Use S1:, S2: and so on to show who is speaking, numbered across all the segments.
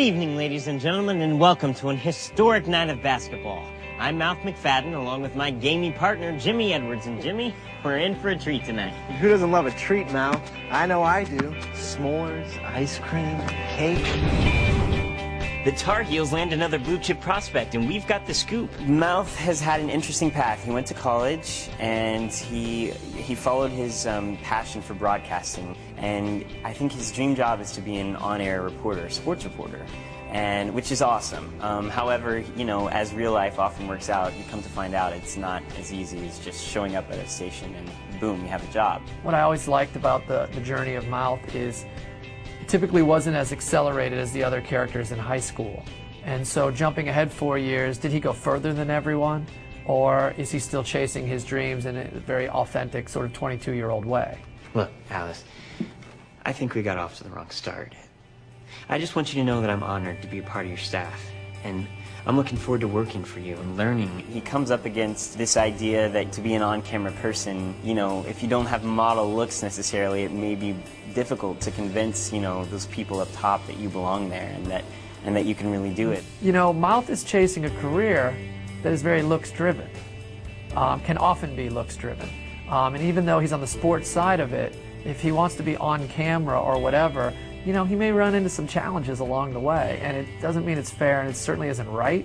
S1: evening, ladies and gentlemen, and welcome to an historic night of basketball. I'm Mcfadden, along with my gamey partner, Jimmy Edwards. And Jimmy, we're in for a treat tonight.
S2: Who doesn't love a treat, Mal? I know I do. S'mores, ice cream, cake.
S1: The Tar Heels land another blue-chip prospect, and we've got the scoop.
S3: Mouth has had an interesting path. He went to college, and he followed his passion for broadcasting. And I think his dream job is to be an on-air reporter, sports reporter, and which is awesome. However, you know, as real life often works out, you come to find out it's not as easy as just showing up at a station and boom, you have a job.
S4: What I always liked about the journey of Mouth is it typically wasn't as accelerated as the other characters in high school. And so jumping ahead 4 years, did he go further than everyone? Or is he still chasing his dreams in a very authentic sort of 22-year-old way?
S3: Look, Alice, I think we got off to the wrong start. I just want you to know that I'm honored to be a part of your staff, and I'm looking forward to working for you and learning. He comes up against this idea that to be an on-camera person, you know, if you don't have model looks necessarily, it may be difficult to convince, you know, those people up top that you belong there and that you can really do it.
S4: You know, Mouth is chasing a career that is very looks-driven, can often be looks-driven. And even though he's on the sports side of it, if he wants to be on camera or whatever, you know, he may run into some challenges along the way, and it doesn't mean it's fair, and it certainly isn't right,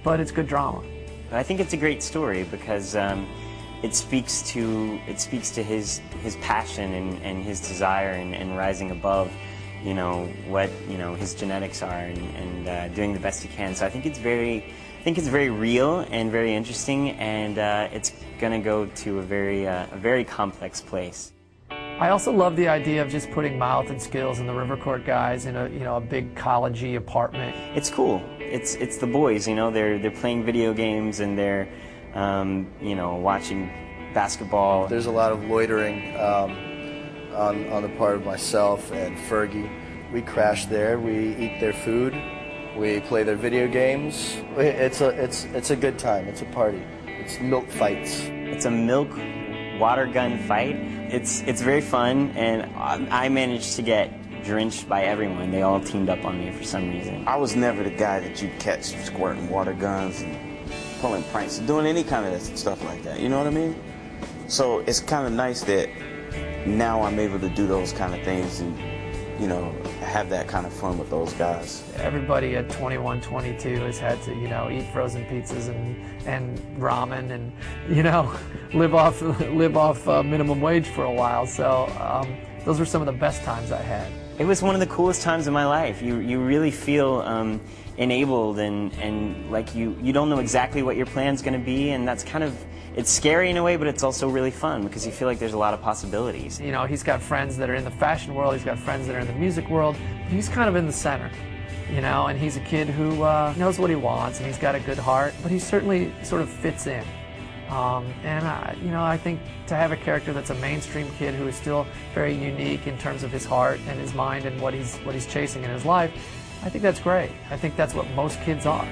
S4: but it's good drama.
S3: I think it's a great story because it speaks to his passion and his desire and rising above, you know, what, you know, his genetics are and doing the best he can. So I think it's very real and very interesting, and it's going to go to a very complex place.
S4: I also love the idea of just putting Mouth and Skills and the Rivercourt guys in a big college-y apartment.
S3: It's cool. It's the boys, you know. They're playing video games and they're you know, watching basketball.
S2: There's a lot of loitering on the part of myself and Fergie. We crash there. We eat their food. We play their video games. It's a good time. It's a party. It's milk fights.
S3: It's a milk water gun fight. It's very fun, and I managed to get drenched by everyone. They all teamed up on me for some reason.
S5: I was never the guy that you'd catch squirting water guns and pulling pranks, doing any kind of stuff like that, you know what I mean? So it's kind of nice that now I'm able to do those kind of things and, you know, have that kind of fun with those guys.
S4: Everybody at 21, 22 has had to, you know, eat frozen pizzas and ramen and, you know, live off minimum wage for a while. So those were some of the best times I had.
S3: It was one of the coolest times of my life. You really feel enabled and like you don't know exactly what your plan's going to be, and that's kind of, it's scary in a way, but it's also really fun because you feel like there's a lot of possibilities.
S4: You know, he's got friends that are in the fashion world, he's got friends that are in the music world, but he's kind of in the center, you know, and he's a kid who knows what he wants and he's got a good heart, but he certainly sort of fits in. You know, I think to have a character that's a mainstream kid who is still very unique in terms of his heart and his mind and what he's chasing in his life, I think that's great. I think that's what most kids are.